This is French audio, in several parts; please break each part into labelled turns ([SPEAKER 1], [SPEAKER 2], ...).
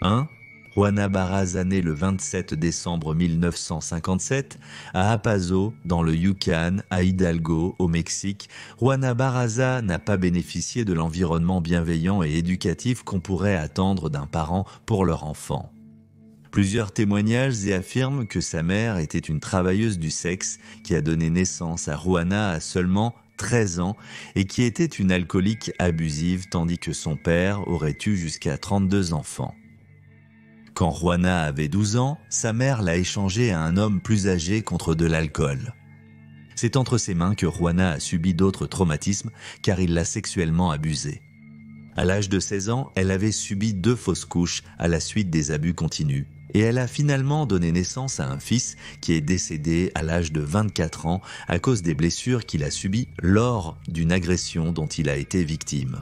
[SPEAKER 1] 1. Juana Barraza naît le 27 décembre 1957 à Apazo, dans le Yukon, à Hidalgo, au Mexique. Juana Barraza n'a pas bénéficié de l'environnement bienveillant et éducatif qu'on pourrait attendre d'un parent pour leur enfant. Plusieurs témoignages y affirment que sa mère était une travailleuse du sexe qui a donné naissance à Juana à seulement 13 ans et qui était une alcoolique abusive tandis que son père aurait eu jusqu'à 32 enfants. Quand Juana avait 12 ans, sa mère l'a échangée à un homme plus âgé contre de l'alcool. C'est entre ses mains que Juana a subi d'autres traumatismes car il l'a sexuellement abusée. À l'âge de 16 ans, elle avait subi 2 fausses couches à la suite des abus continus. Et elle a finalement donné naissance à un fils qui est décédé à l'âge de 24 ans à cause des blessures qu'il a subies lors d'une agression dont il a été victime.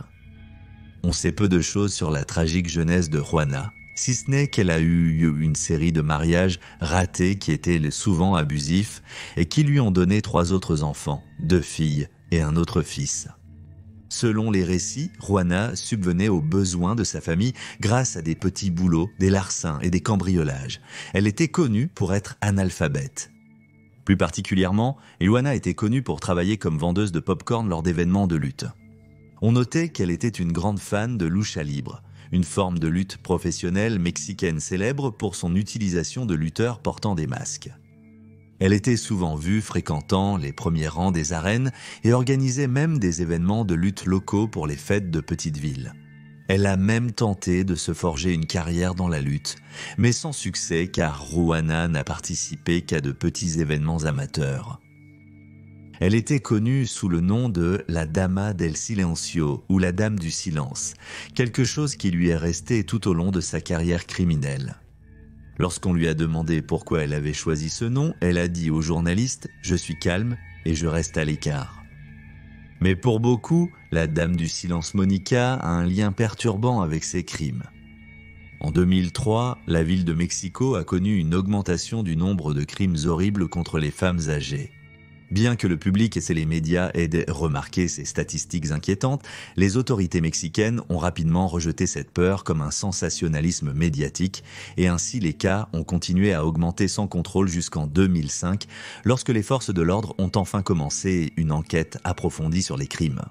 [SPEAKER 1] On sait peu de choses sur la tragique jeunesse de Juana, si ce n'est qu'elle a eu une série de mariages ratés qui étaient souvent abusifs et qui lui ont donné 3 autres enfants, 2 filles et un autre fils. Selon les récits, Juana subvenait aux besoins de sa famille grâce à des petits boulots, des larcins et des cambriolages. Elle était connue pour être analphabète. Plus particulièrement, Juana était connue pour travailler comme vendeuse de pop-corn lors d'événements de lutte. On notait qu'elle était une grande fan de lucha libre, une forme de lutte professionnelle mexicaine célèbre pour son utilisation de lutteurs portant des masques. Elle était souvent vue fréquentant les premiers rangs des arènes et organisait même des événements de lutte locaux pour les fêtes de petites villes. Elle a même tenté de se forger une carrière dans la lutte, mais sans succès car Juana n'a participé qu'à de petits événements amateurs. Elle était connue sous le nom de la Dama del Silencio ou la Dame du Silence, quelque chose qui lui est resté tout au long de sa carrière criminelle. Lorsqu'on lui a demandé pourquoi elle avait choisi ce nom, elle a dit aux journalistes « Je suis calme et je reste à l'écart ». Mais pour beaucoup, la Dame du Silence Monica a un lien perturbant avec ses crimes. En 2003, la ville de Mexico a connu une augmentation du nombre de crimes horribles contre les femmes âgées. Bien que le public et les médias aient remarqué ces statistiques inquiétantes, les autorités mexicaines ont rapidement rejeté cette peur comme un sensationnalisme médiatique et ainsi les cas ont continué à augmenter sans contrôle jusqu'en 2005 lorsque les forces de l'ordre ont enfin commencé une enquête approfondie sur les crimes.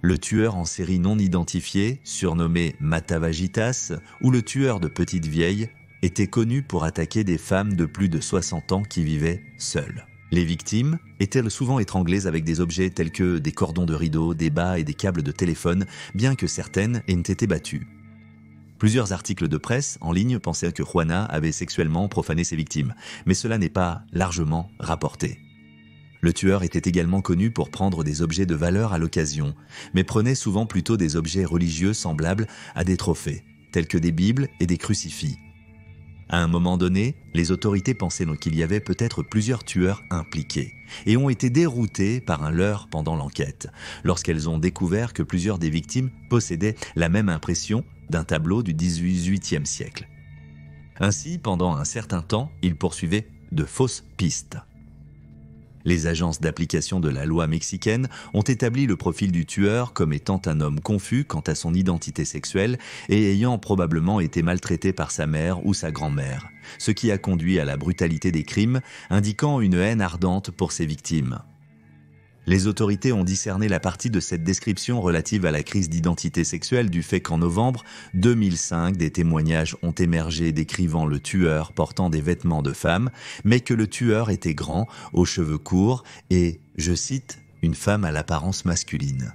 [SPEAKER 1] Le tueur en série non identifié, surnommé Matavagitas, ou le tueur de petites vieilles, était connu pour attaquer des femmes de plus de 60 ans qui vivaient seules. Les victimes étaient souvent étranglées avec des objets tels que des cordons de rideau, des bas et des câbles de téléphone, bien que certaines aient été battues. Plusieurs articles de presse en ligne pensaient que Juana avait sexuellement profané ses victimes, mais cela n'est pas largement rapporté. Le tueur était également connu pour prendre des objets de valeur à l'occasion, mais prenait souvent plutôt des objets religieux semblables à des trophées, tels que des bibles et des crucifix. À un moment donné, les autorités pensaient donc qu'il y avait peut-être plusieurs tueurs impliqués et ont été déroutées par un leurre pendant l'enquête, lorsqu'elles ont découvert que plusieurs des victimes possédaient la même impression d'un tableau du XVIIIe siècle. Ainsi, pendant un certain temps, ils poursuivaient de fausses pistes. Les agences d'application de la loi mexicaine ont établi le profil du tueur comme étant un homme confus quant à son identité sexuelle et ayant probablement été maltraité par sa mère ou sa grand-mère, ce qui a conduit à la brutalité des crimes, indiquant une haine ardente pour ses victimes. Les autorités ont discerné la partie de cette description relative à la crise d'identité sexuelle du fait qu'en novembre 2005, des témoignages ont émergé décrivant le tueur portant des vêtements de femme, mais que le tueur était grand, aux cheveux courts et, je cite, « une femme à l'apparence masculine ».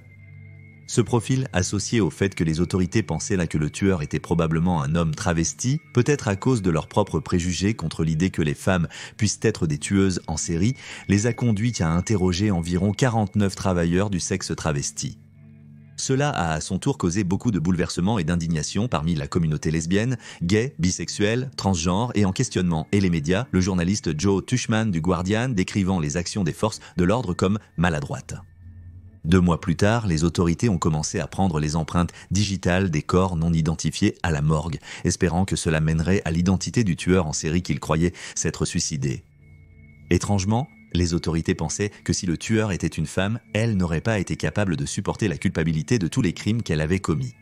[SPEAKER 1] Ce profil, associé au fait que les autorités pensaient là que le tueur était probablement un homme travesti, peut-être à cause de leurs propres préjugés contre l'idée que les femmes puissent être des tueuses en série, les a conduits à interroger environ 49 travailleurs du sexe travesti. Cela a à son tour causé beaucoup de bouleversements et d'indignation parmi la communauté lesbienne, gay, bisexuelle, transgenre et en questionnement, et les médias, le journaliste Joe Tuchman du Guardian décrivant les actions des forces de l'ordre comme maladroites. 2 mois plus tard, les autorités ont commencé à prendre les empreintes digitales des corps non identifiés à la morgue, espérant que cela mènerait à l'identité du tueur en série qu'ils croyaient s'être suicidé. Étrangement, les autorités pensaient que si le tueur était une femme, elle n'aurait pas été capable de supporter la culpabilité de tous les crimes qu'elle avait commis.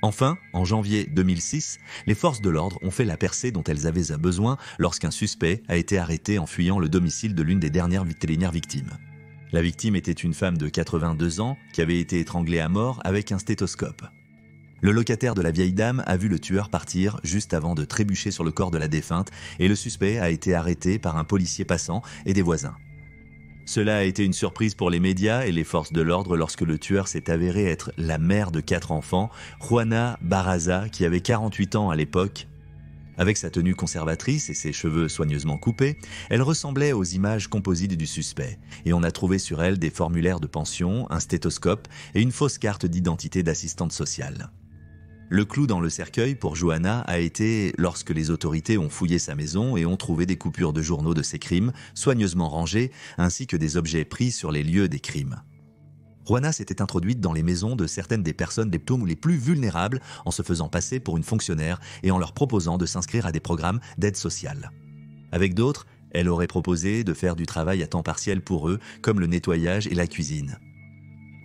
[SPEAKER 1] Enfin, en janvier 2006, les forces de l'ordre ont fait la percée dont elles avaient besoin lorsqu'un suspect a été arrêté en fuyant le domicile de l'une des dernières victimes. La victime était une femme de 82 ans qui avait été étranglée à mort avec un stéthoscope. Le locataire de la vieille dame a vu le tueur partir juste avant de trébucher sur le corps de la défunte et le suspect a été arrêté par un policier passant et des voisins. Cela a été une surprise pour les médias et les forces de l'ordre lorsque le tueur s'est avéré être la mère de 4 enfants, Juana Barraza, qui avait 48 ans à l'époque. Avec sa tenue conservatrice et ses cheveux soigneusement coupés, elle ressemblait aux images composites du suspect, et on a trouvé sur elle des formulaires de pension, un stéthoscope et une fausse carte d'identité d'assistante sociale. Le clou dans le cercueil pour Johanna a été lorsque les autorités ont fouillé sa maison et ont trouvé des coupures de journaux de ses crimes, soigneusement rangées, ainsi que des objets pris sur les lieux des crimes. Juana s'était introduite dans les maisons de certaines des personnes les plus vulnérables en se faisant passer pour une fonctionnaire et en leur proposant de s'inscrire à des programmes d'aide sociale. Avec d'autres, elle aurait proposé de faire du travail à temps partiel pour eux, comme le nettoyage et la cuisine.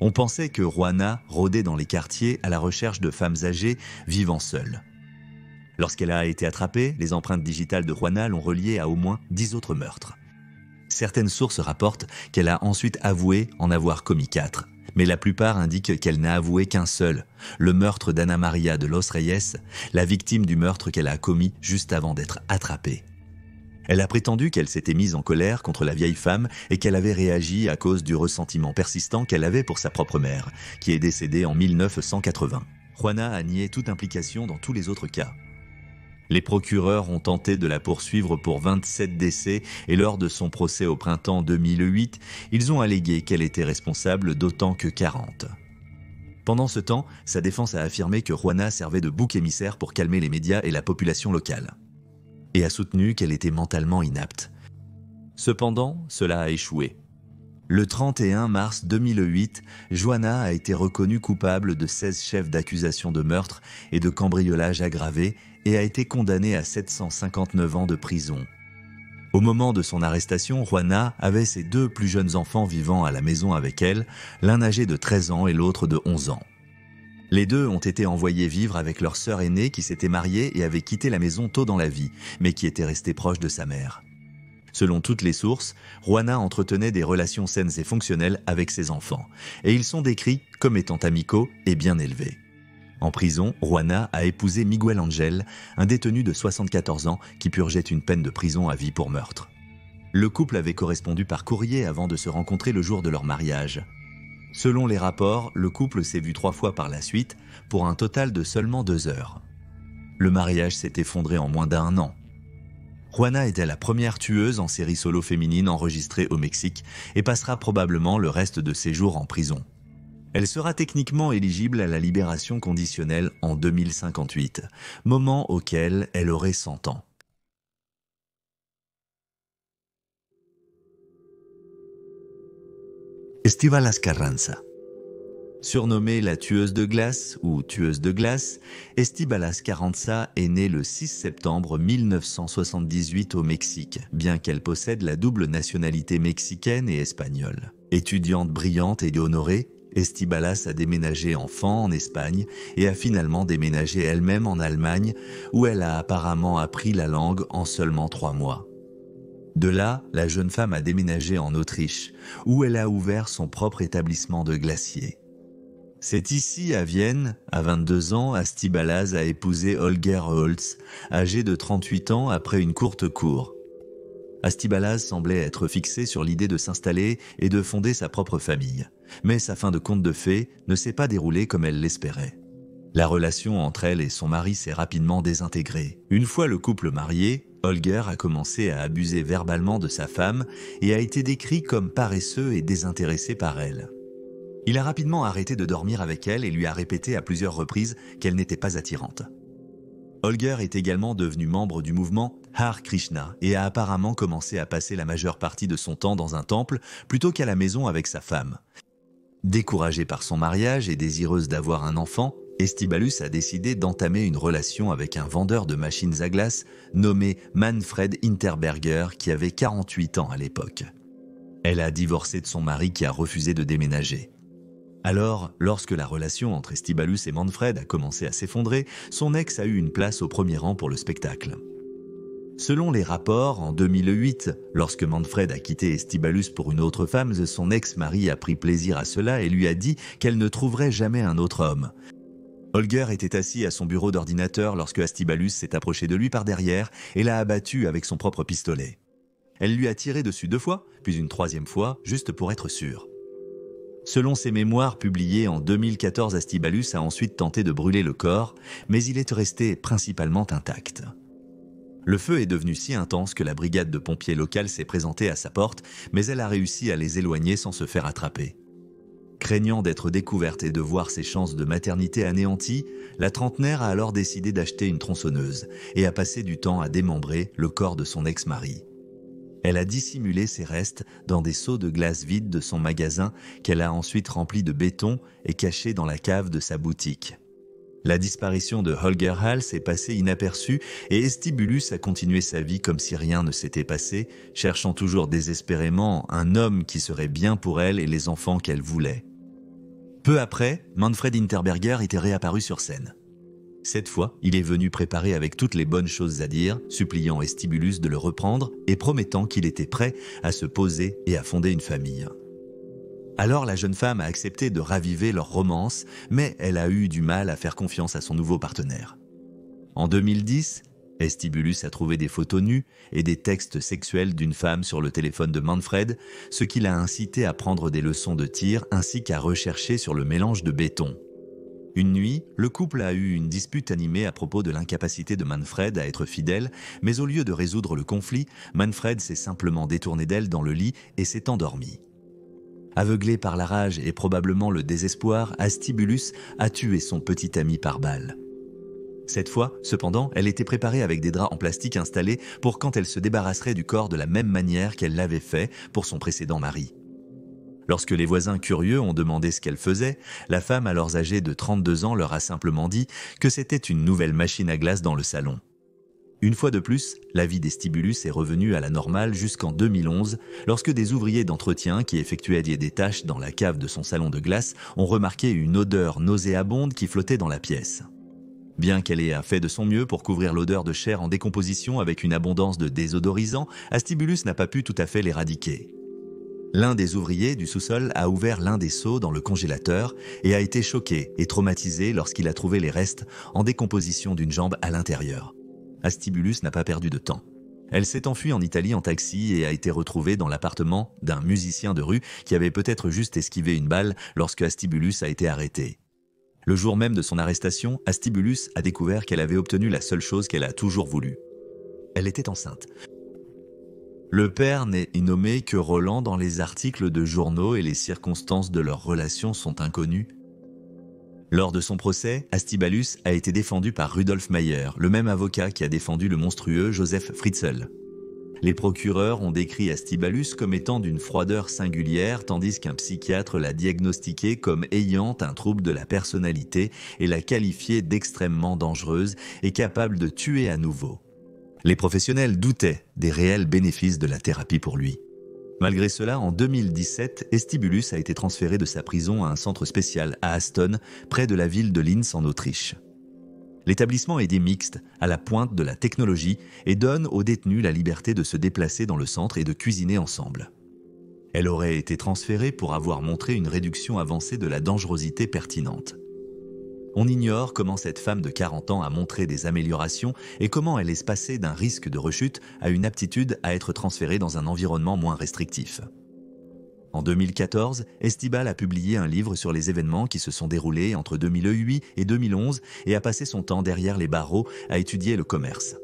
[SPEAKER 1] On pensait que Juana rôdait dans les quartiers à la recherche de femmes âgées vivant seules. Lorsqu'elle a été attrapée, les empreintes digitales de Juana l'ont reliée à au moins 10 autres meurtres. Certaines sources rapportent qu'elle a ensuite avoué en avoir commis 4, mais la plupart indiquent qu'elle n'a avoué qu'un seul, le meurtre d'Ana Maria de Los Reyes, la victime du meurtre qu'elle a commis juste avant d'être attrapée. Elle a prétendu qu'elle s'était mise en colère contre la vieille femme et qu'elle avait réagi à cause du ressentiment persistant qu'elle avait pour sa propre mère, qui est décédée en 1980. Juana a nié toute implication dans tous les autres cas. Les procureurs ont tenté de la poursuivre pour 27 décès et lors de son procès au printemps 2008, ils ont allégué qu'elle était responsable d'autant que 40. Pendant ce temps, sa défense a affirmé que Juana servait de bouc émissaire pour calmer les médias et la population locale, et a soutenu qu'elle était mentalement inapte. Cependant, cela a échoué. Le 31 mars 2008, Johanna a été reconnue coupable de 16 chefs d'accusation de meurtre et de cambriolage aggravé et a été condamnée à 759 ans de prison. Au moment de son arrestation, Johanna avait ses 2 plus jeunes enfants vivant à la maison avec elle, l'un âgé de 13 ans et l'autre de 11 ans. Les 2 ont été envoyés vivre avec leur sœur aînée qui s'était mariée et avait quitté la maison tôt dans la vie, mais qui était restée proche de sa mère. Selon toutes les sources, Johanna entretenait des relations saines et fonctionnelles avec ses enfants, et ils sont décrits comme étant amicaux et bien élevés. En prison, Johanna a épousé Miguel Angel, un détenu de 74 ans qui purgeait une peine de prison à vie pour meurtre. Le couple avait correspondu par courrier avant de se rencontrer le jour de leur mariage. Selon les rapports, le couple s'est vu 3 fois par la suite, pour un total de seulement 2 heures. Le mariage s'est effondré en moins d'1 an. Johanna était la première tueuse en série solo féminine enregistrée au Mexique et passera probablement le reste de ses jours en prison. Elle sera techniquement éligible à la libération conditionnelle en 2058, moment auquel elle aurait 100 ans. Estíbaliz Carranza. Surnommée la tueuse de glace ou tueuse de glace, Estíbaliz Carranza est née le 6 septembre 1978 au Mexique, bien qu'elle possède la double nationalité mexicaine et espagnole. Étudiante brillante et honorée, Estíbaliz a déménagé enfant en Espagne et a finalement déménagé elle-même en Allemagne, où elle a apparemment appris la langue en seulement 3 mois. De là, la jeune femme a déménagé en Autriche, où elle a ouvert son propre établissement de glacier. C'est ici, à Vienne, à 22 ans, Estíbaliz a épousé Holger Holz, âgé de 38 ans après une courte cour. Estíbaliz semblait être fixée sur l'idée de s'installer et de fonder sa propre famille, mais sa fin de conte de fées ne s'est pas déroulée comme elle l'espérait. La relation entre elle et son mari s'est rapidement désintégrée. Une fois le couple marié, Holger a commencé à abuser verbalement de sa femme et a été décrit comme paresseux et désintéressé par elle. Il a rapidement arrêté de dormir avec elle et lui a répété à plusieurs reprises qu'elle n'était pas attirante. Holger est également devenu membre du mouvement Hare Krishna et a apparemment commencé à passer la majeure partie de son temps dans un temple plutôt qu'à la maison avec sa femme. Découragée par son mariage et désireuse d'avoir un enfant, Estíbaliz a décidé d'entamer une relation avec un vendeur de machines à glace nommé Manfred Hinterberger qui avait 48 ans à l'époque. Elle a divorcé de son mari qui a refusé de déménager. Alors, lorsque la relation entre Estibalius et Manfred a commencé à s'effondrer, son ex a eu une place au premier rang pour le spectacle. Selon les rapports, en 2008, lorsque Manfred a quitté Estibalius pour une autre femme, son ex-mari a pris plaisir à cela et lui a dit qu'elle ne trouverait jamais un autre homme. Holger était assis à son bureau d'ordinateur lorsque Estibalius s'est approché de lui par derrière et l'a abattu avec son propre pistolet. Elle lui a tiré dessus 2 fois, puis une 3e fois, juste pour être sûre. Selon ses mémoires publiées en 2014, Estibalius a ensuite tenté de brûler le corps, mais il est resté principalement intact. Le feu est devenu si intense que la brigade de pompiers locale s'est présentée à sa porte, mais elle a réussi à les éloigner sans se faire attraper. Craignant d'être découverte et de voir ses chances de maternité anéanties, la trentenaire a alors décidé d'acheter une tronçonneuse et a passé du temps à démembrer le corps de son ex-mari. Elle a dissimulé ses restes dans des seaux de glace vides de son magasin qu'elle a ensuite remplis de béton et cachés dans la cave de sa boutique. La disparition de Holger Hals est passée inaperçue et Estibalius a continué sa vie comme si rien ne s'était passé, cherchant toujours désespérément un homme qui serait bien pour elle et les enfants qu'elle voulait. Peu après, Manfred Hinterberger était réapparu sur scène. Cette fois, il est venu préparé avec toutes les bonnes choses à dire, suppliant Estibalius de le reprendre et promettant qu'il était prêt à se poser et à fonder une famille. Alors la jeune femme a accepté de raviver leur romance, mais elle a eu du mal à faire confiance à son nouveau partenaire. En 2010, Estibalius a trouvé des photos nues et des textes sexuels d'une femme sur le téléphone de Manfred, ce qui l'a incité à prendre des leçons de tir ainsi qu'à rechercher sur le mélange de béton. Une nuit, le couple a eu une dispute animée à propos de l'incapacité de Manfred à être fidèle, mais au lieu de résoudre le conflit, Manfred s'est simplement détourné d'elle dans le lit et s'est endormi. Aveuglé par la rage et probablement le désespoir, Estibalius a tué son petit ami par balle. Cette fois, cependant, elle était préparée avec des draps en plastique installés pour quand elle se débarrasserait du corps de la même manière qu'elle l'avait fait pour son précédent mari. Lorsque les voisins curieux ont demandé ce qu'elle faisait, la femme alors âgée de 32 ans leur a simplement dit que c'était une nouvelle machine à glace dans le salon. Une fois de plus, la vie d'Estibalius est revenue à la normale jusqu'en 2011, lorsque des ouvriers d'entretien qui effectuaient des tâches dans la cave de son salon de glace ont remarqué une odeur nauséabonde qui flottait dans la pièce. Bien qu'elle ait fait de son mieux pour couvrir l'odeur de chair en décomposition avec une abondance de désodorisants, Estibalius n'a pas pu tout à fait l'éradiquer. L'un des ouvriers du sous-sol a ouvert l'un des seaux dans le congélateur et a été choqué et traumatisé lorsqu'il a trouvé les restes en décomposition d'une jambe à l'intérieur. Estibalius n'a pas perdu de temps. Elle s'est enfuie en Italie en taxi et a été retrouvée dans l'appartement d'un musicien de rue qui avait peut-être juste esquivé une balle lorsque Estibalius a été arrêté. Le jour même de son arrestation, Estibalius a découvert qu'elle avait obtenu la seule chose qu'elle a toujours voulu. Elle était enceinte. Le père n'est nommé que Roland dans les articles de journaux et les circonstances de leur relation sont inconnues. Lors de son procès, Estibalius a été défendu par Rudolf Mayer, le même avocat qui a défendu le monstrueux Joseph Fritzl. Les procureurs ont décrit Estibalius comme étant d'une froideur singulière, tandis qu'un psychiatre l'a diagnostiqué comme ayant un trouble de la personnalité et l'a qualifié d'extrêmement dangereuse et capable de tuer à nouveau. Les professionnels doutaient des réels bénéfices de la thérapie pour lui. Malgré cela, en 2017, Estibalius a été transféré de sa prison à un centre spécial à Aston, près de la ville de Linz en Autriche. L'établissement est dit mixte, à la pointe de la technologie, et donne aux détenus la liberté de se déplacer dans le centre et de cuisiner ensemble. Elle aurait été transférée pour avoir montré une réduction avancée de la dangerosité pertinente. On ignore comment cette femme de 40 ans a montré des améliorations et comment elle est passée d'un risque de rechute à une aptitude à être transférée dans un environnement moins restrictif. En 2014, Estibalius a publié un livre sur les événements qui se sont déroulés entre 2008 et 2011 et a passé son temps derrière les barreaux à étudier le commerce.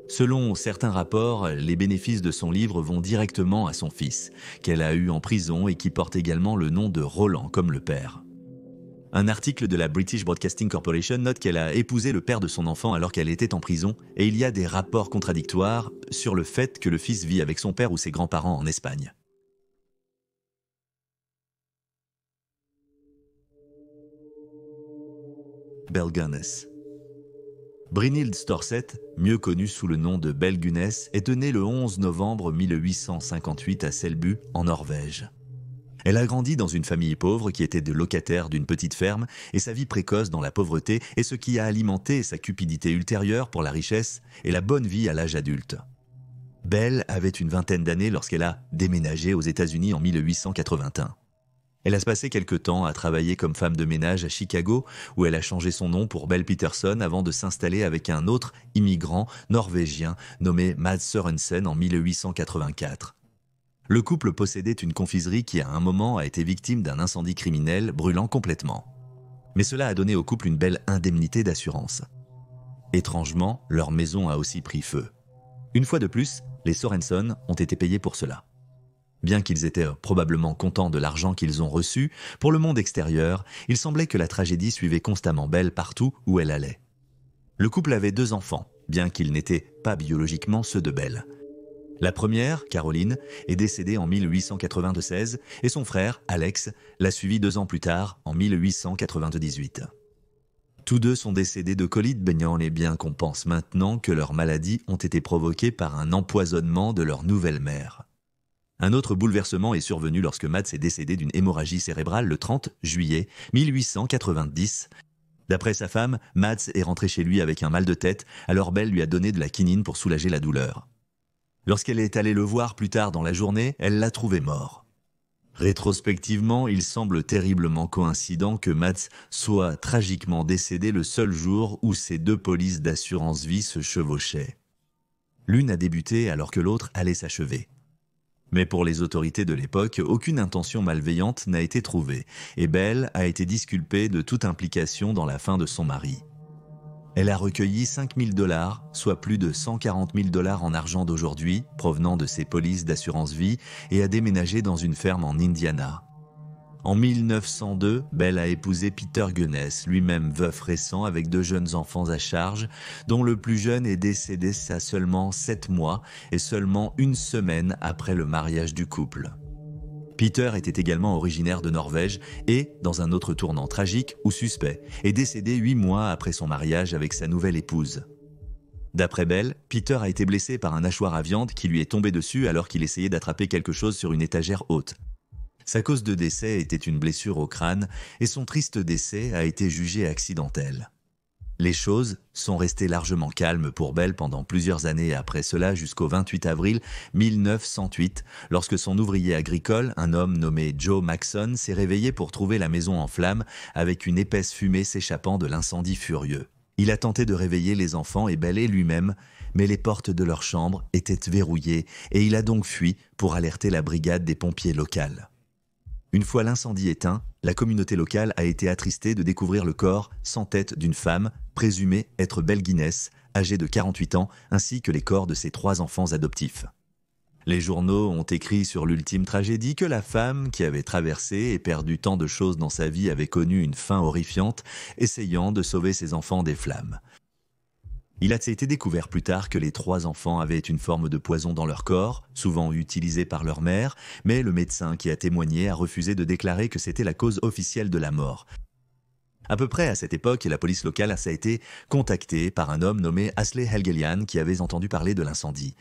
[SPEAKER 1] Selon certains rapports, les bénéfices de son livre vont directement à son fils, qu'elle a eu en prison et qui porte également le nom de Roland comme le père. Un article de la British Broadcasting Corporation note qu'elle a épousé le père de son enfant alors qu'elle était en prison et il y a des rapports contradictoires sur le fait que le fils vit avec son père ou ses grands-parents en Espagne. Belgunnes. Brynhild Storset, mieux connue sous le nom de Belgunnes, est née le 11 novembre 1858 à Selbu, en Norvège. Elle a grandi dans une famille pauvre qui était de locataire d'une petite ferme, et sa vie précoce dans la pauvreté est ce qui a alimenté sa cupidité ultérieure pour la richesse et la bonne vie à l'âge adulte. Belle avait une vingtaine d'années lorsqu'elle a déménagé aux États-Unis en 1881. Elle a passé quelque temps à travailler comme femme de ménage à Chicago, où elle a changé son nom pour Belle Peterson avant de s'installer avec un autre immigrant norvégien nommé Mads Sørensen en 1884. Le couple possédait une confiserie qui à un moment a été victime d'un incendie criminel brûlant complètement. Mais cela a donné au couple une belle indemnité d'assurance. Étrangement, leur maison a aussi pris feu. Une fois de plus, les Sørensen ont été payés pour cela. Bien qu'ils étaient probablement contents de l'argent qu'ils ont reçu, pour le monde extérieur, il semblait que la tragédie suivait constamment Belle partout où elle allait. Le couple avait 2 enfants, bien qu'ils n'étaient pas biologiquement ceux de Belle. La première, Caroline, est décédée en 1896 et son frère, Alex, l'a suivi 2 ans plus tard, en 1898. Tous 2 sont décédés de colite baignant et bien qu'on pense maintenant que leurs maladies ont été provoquées par un empoisonnement de leur nouvelle mère. Un autre bouleversement est survenu lorsque Mads est décédé d'une hémorragie cérébrale le 30 juillet 1890. D'après sa femme, Mads est rentré chez lui avec un mal de tête, alors Belle lui a donné de la quinine pour soulager la douleur. Lorsqu'elle est allée le voir plus tard dans la journée, elle l'a trouvé mort. Rétrospectivement, il semble terriblement coïncident que Mads soit tragiquement décédé le seul jour où ces 2 polices d'assurance vie se chevauchaient. L'une a débuté alors que l'autre allait s'achever. Mais pour les autorités de l'époque, aucune intention malveillante n'a été trouvée, et Belle a été disculpée de toute implication dans la fin de son mari. Elle a recueilli 5 000 $, soit plus de 140 000 $ en argent d'aujourd'hui, provenant de ses polices d'assurance vie, et a déménagé dans une ferme en Indiana. En 1902, Belle a épousé Peter Gunness, lui-même veuf récent avec 2 jeunes enfants à charge, dont le plus jeune est décédé à seulement 7 mois et seulement 1 semaine après le mariage du couple. Peter était également originaire de Norvège et, dans un autre tournant tragique ou suspect, est décédé 8 mois après son mariage avec sa nouvelle épouse. D'après Belle, Peter a été blessé par un hachoir à viande qui lui est tombé dessus alors qu'il essayait d'attraper quelque chose sur une étagère haute. Sa cause de décès était une blessure au crâne et son triste décès a été jugé accidentel. Les choses sont restées largement calmes pour Belle pendant plusieurs années après cela jusqu'au 28 avril 1908, lorsque son ouvrier agricole, un homme nommé Joe Maxson, s'est réveillé pour trouver la maison en flammes avec une épaisse fumée s'échappant de l'incendie furieux. Il a tenté de réveiller les enfants et Belle et lui-même, mais les portes de leur chambre étaient verrouillées et il a donc fui pour alerter la brigade des pompiers locales. Une fois l'incendie éteint, la communauté locale a été attristée de découvrir le corps sans tête d'une femme, présumée être Belle Gunness, âgée de 48 ans, ainsi que les corps de ses 3 enfants adoptifs. Les journaux ont écrit sur l'ultime tragédie que la femme qui avait traversé et perdu tant de choses dans sa vie avait connu une fin horrifiante, essayant de sauver ses enfants des flammes. Il a été découvert plus tard que les 3 enfants avaient une forme de poison dans leur corps, souvent utilisée par leur mère, mais le médecin qui a témoigné a refusé de déclarer que c'était la cause officielle de la mort. À peu près à cette époque, la police locale a été contactée par un homme nommé Asle Helgelian qui avait entendu parler de l'incendie.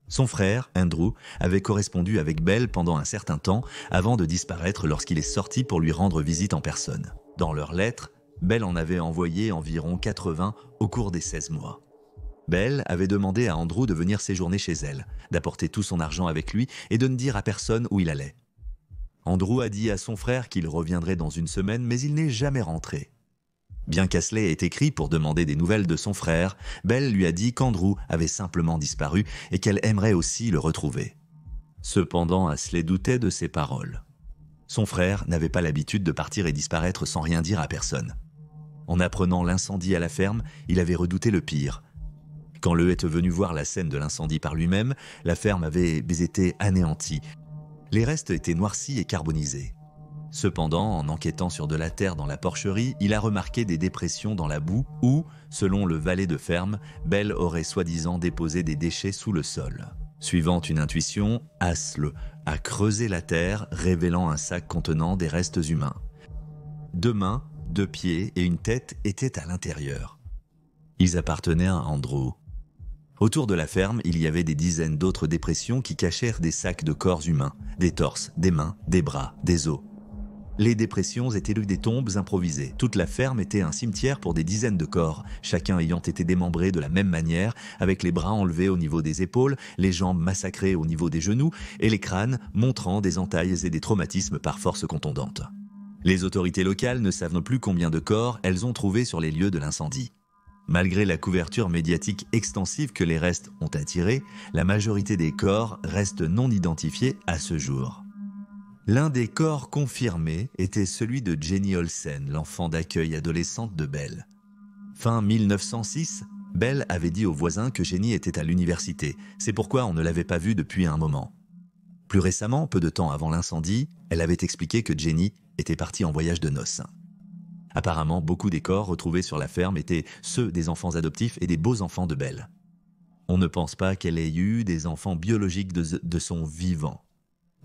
[SPEAKER 1] Son frère, Andrew, avait correspondu avec Belle pendant un certain temps avant de disparaître lorsqu'il est sorti pour lui rendre visite en personne. Dans leurs lettres, Belle en avait envoyé environ 80 au cours des 16 mois. Belle avait demandé à Andrew de venir séjourner chez elle, d'apporter tout son argent avec lui et de ne dire à personne où il allait. Andrew a dit à son frère qu'il reviendrait dans 1 semaine, mais il n'est jamais rentré. Bien qu'Asley ait écrit pour demander des nouvelles de son frère, Belle lui a dit qu'Andrew avait simplement disparu et qu'elle aimerait aussi le retrouver. Cependant, Asley doutait de ses paroles. Son frère n'avait pas l'habitude de partir et disparaître sans rien dire à personne. En apprenant l'incendie à la ferme, il avait redouté le pire. Quand le est venu voir la scène de l'incendie par lui-même, la ferme avait été anéantie. Les restes étaient noircis et carbonisés. Cependant, en enquêtant sur de la terre dans la porcherie, il a remarqué des dépressions dans la boue où, selon le valet de ferme, Belle aurait soi-disant déposé des déchets sous le sol. Suivant une intuition, Asle a creusé la terre, révélant un sac contenant des restes humains. 2 mains, 2 pieds et une tête étaient à l'intérieur. Ils appartenaient à Andrew. Autour de la ferme, il y avait des dizaines d'autres dépressions qui cachèrent des sacs de corps humains, des torses, des mains, des bras, des os. Les dépressions étaient des tombes improvisées. Toute la ferme était un cimetière pour des dizaines de corps, chacun ayant été démembré de la même manière, avec les bras enlevés au niveau des épaules, les jambes massacrées au niveau des genoux et les crânes montrant des entailles et des traumatismes par force contondante. Les autorités locales ne savent non plus combien de corps elles ont trouvé sur les lieux de l'incendie. Malgré la couverture médiatique extensive que les restes ont attirée, la majorité des corps restent non identifiés à ce jour. L'un des corps confirmés était celui de Jenny Olsen, l'enfant d'accueil adolescente de Belle. Fin 1906, Belle avait dit aux voisins que Jenny était à l'université, c'est pourquoi on ne l'avait pas vue depuis un moment. Plus récemment, peu de temps avant l'incendie, elle avait expliqué que Jenny était partie en voyage de noces. Apparemment, beaucoup des corps retrouvés sur la ferme étaient ceux des enfants adoptifs et des beaux enfants de Belle. On ne pense pas qu'elle ait eu des enfants biologiques de son vivant.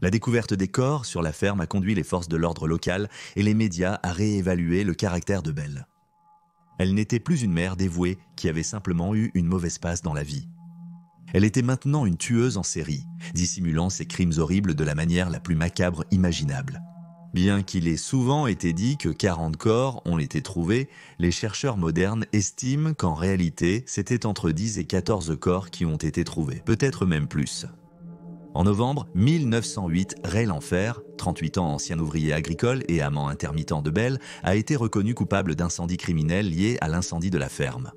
[SPEAKER 1] La découverte des corps sur la ferme a conduit les forces de l'ordre local et les médias à réévaluer le caractère de Belle. Elle n'était plus une mère dévouée qui avait simplement eu une mauvaise passe dans la vie. Elle était maintenant une tueuse en série, dissimulant ses crimes horribles de la manière la plus macabre imaginable. Bien qu'il ait souvent été dit que 40 corps ont été trouvés, les chercheurs modernes estiment qu'en réalité, c'était entre 10 et 14 corps qui ont été trouvés, peut-être même plus. En novembre 1908, Ray Lanfer, 38 ans ancien ouvrier agricole et amant intermittent de Belle, a été reconnu coupable d'incendie criminel lié à l'incendie de la ferme.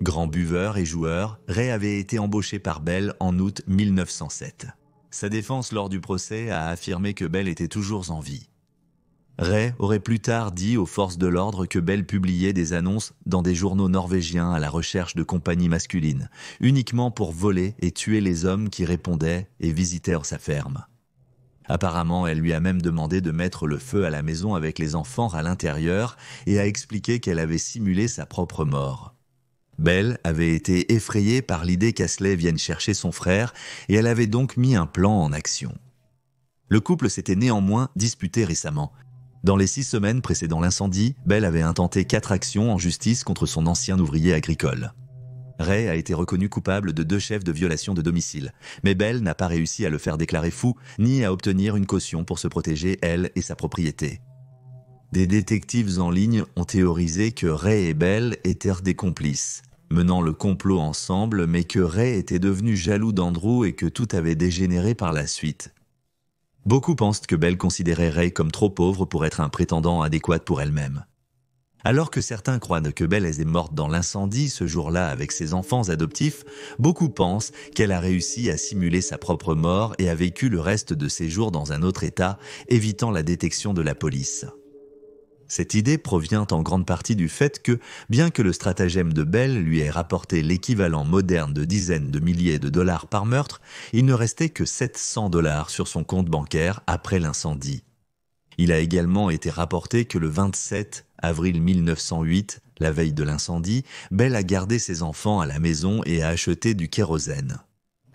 [SPEAKER 1] Grand buveur et joueur, Ray avait été embauché par Belle en août 1907. Sa défense lors du procès a affirmé que Belle était toujours en vie. Ray aurait plus tard dit aux forces de l'ordre que Belle publiait des annonces dans des journaux norvégiens à la recherche de compagnies masculines, uniquement pour voler et tuer les hommes qui répondaient et visitèrent sa ferme. Apparemment, elle lui a même demandé de mettre le feu à la maison avec les enfants à l'intérieur et a expliqué qu'elle avait simulé sa propre mort. Belle avait été effrayée par l'idée qu'Ashley vienne chercher son frère et elle avait donc mis un plan en action. Le couple s'était néanmoins disputé récemment. Dans les 6 semaines précédant l'incendie, Belle avait intenté 4 actions en justice contre son ancien ouvrier agricole. Ray a été reconnu coupable de 2 chefs de violation de domicile, mais Belle n'a pas réussi à le faire déclarer fou, ni à obtenir une caution pour se protéger, elle et sa propriété. Des détectives en ligne ont théorisé que Ray et Belle étaient des complices, menant le complot ensemble, mais que Ray était devenu jaloux d'Andrew et que tout avait dégénéré par la suite. Beaucoup pensent que Belle considérait Ray comme trop pauvre pour être un prétendant adéquat pour elle-même. Alors que certains croient que Belle est morte dans l'incendie ce jour-là avec ses enfants adoptifs, beaucoup pensent qu'elle a réussi à simuler sa propre mort et a vécu le reste de ses jours dans un autre état, évitant la détection de la police. Cette idée provient en grande partie du fait que, bien que le stratagème de Belle lui ait rapporté l'équivalent moderne de dizaines de milliers de dollars par meurtre, il ne restait que 700 $ sur son compte bancaire après l'incendie. Il a également été rapporté que le 27 avril 1908, la veille de l'incendie, Belle a gardé ses enfants à la maison et a acheté du kérosène.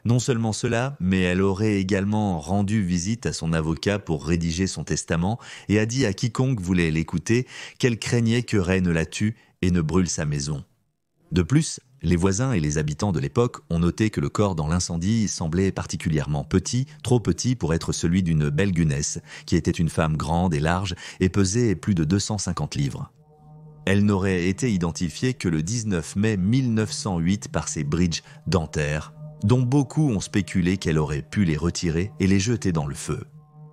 [SPEAKER 1] Non seulement cela, mais elle aurait également rendu visite à son avocat pour rédiger son testament et a dit à quiconque voulait l'écouter qu'elle craignait que Ray ne la tue et ne brûle sa maison. De plus, les voisins et les habitants de l'époque ont noté que le corps dans l'incendie semblait particulièrement petit, trop petit pour être celui d'une Belle Gunness, qui était une femme grande et large et pesait plus de 250 livres. Elle n'aurait été identifiée que le 19 mai 1908 par ses bridges dentaires, dont beaucoup ont spéculé qu'elle aurait pu les retirer et les jeter dans le feu.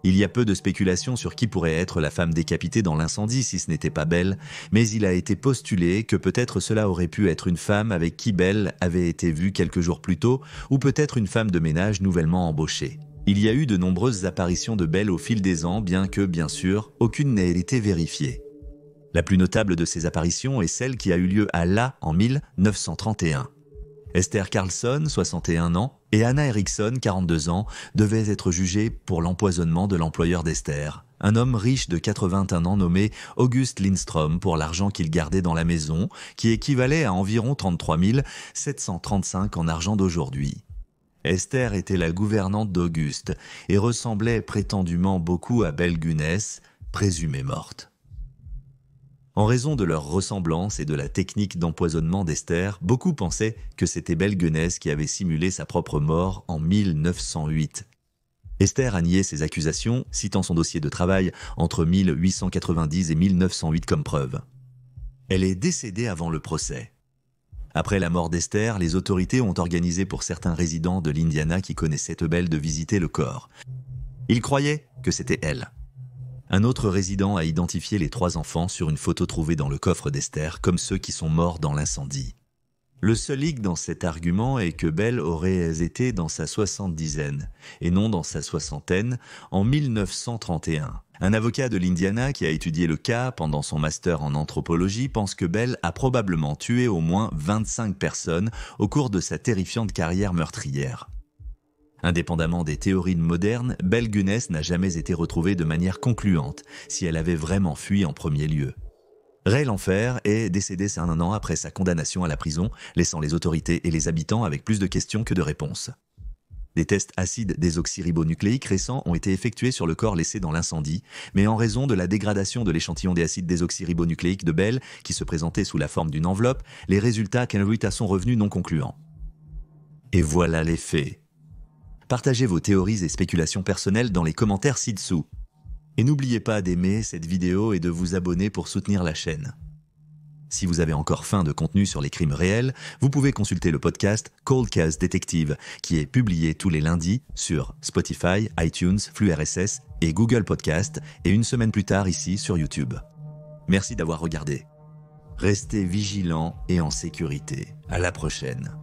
[SPEAKER 1] Il y a peu de spéculations sur qui pourrait être la femme décapitée dans l'incendie si ce n'était pas Belle, mais il a été postulé que peut-être cela aurait pu être une femme avec qui Belle avait été vue quelques jours plus tôt, ou peut-être une femme de ménage nouvellement embauchée. Il y a eu de nombreuses apparitions de Belle au fil des ans, bien que, bien sûr, aucune n'ait été vérifiée. La plus notable de ces apparitions est celle qui a eu lieu à La en 1931. Esther Carlson, 61 ans, et Anna Erickson, 42 ans, devaient être jugées pour l'empoisonnement de l'employeur d'Esther, un homme riche de 81 ans nommé August Lindstrom pour l'argent qu'il gardait dans la maison, qui équivalait à environ 33 735 en argent d'aujourd'hui. Esther était la gouvernante d'Auguste et ressemblait prétendument beaucoup à Belle Gunness, présumée morte. En raison de leur ressemblance et de la technique d'empoisonnement d'Esther, beaucoup pensaient que c'était Belle Gunness qui avait simulé sa propre mort en 1908. Esther a nié ces accusations, citant son dossier de travail entre 1890 et 1908 comme preuve. Elle est décédée avant le procès. Après la mort d'Esther, les autorités ont organisé pour certains résidents de l'Indiana qui connaissaient Belle de visiter le corps. Ils croyaient que c'était elle. Un autre résident a identifié les 3 enfants sur une photo trouvée dans le coffre d'Esther comme ceux qui sont morts dans l'incendie. Le seul hic dans cet argument est que Belle aurait été dans sa 70aine, et non dans sa 60aine, en 1931. Un avocat de l'Indiana qui a étudié le cas pendant son master en anthropologie pense que Belle a probablement tué au moins 25 personnes au cours de sa terrifiante carrière meurtrière. Indépendamment des théories modernes, Belle Gunness n'a jamais été retrouvée de manière concluante si elle avait vraiment fui en premier lieu. Ray Lamphere est décédé un an après sa condamnation à la prison, laissant les autorités et les habitants avec plus de questions que de réponses. Des tests acides désoxyribonucléiques récents ont été effectués sur le corps laissé dans l'incendie, mais en raison de la dégradation de l'échantillon des acides désoxyribonucléiques de Belle, qui se présentait sous la forme d'une enveloppe, les résultats sont revenus non concluants. Et voilà les faits. Partagez vos théories et spéculations personnelles dans les commentaires ci-dessous. Et n'oubliez pas d'aimer cette vidéo et de vous abonner pour soutenir la chaîne. Si vous avez encore faim de contenu sur les crimes réels, vous pouvez consulter le podcast Cold Case Detective, qui est publié tous les lundis sur Spotify, iTunes, Flux RSS et Google Podcast, et une semaine plus tard ici sur YouTube. Merci d'avoir regardé. Restez vigilants et en sécurité. À la prochaine.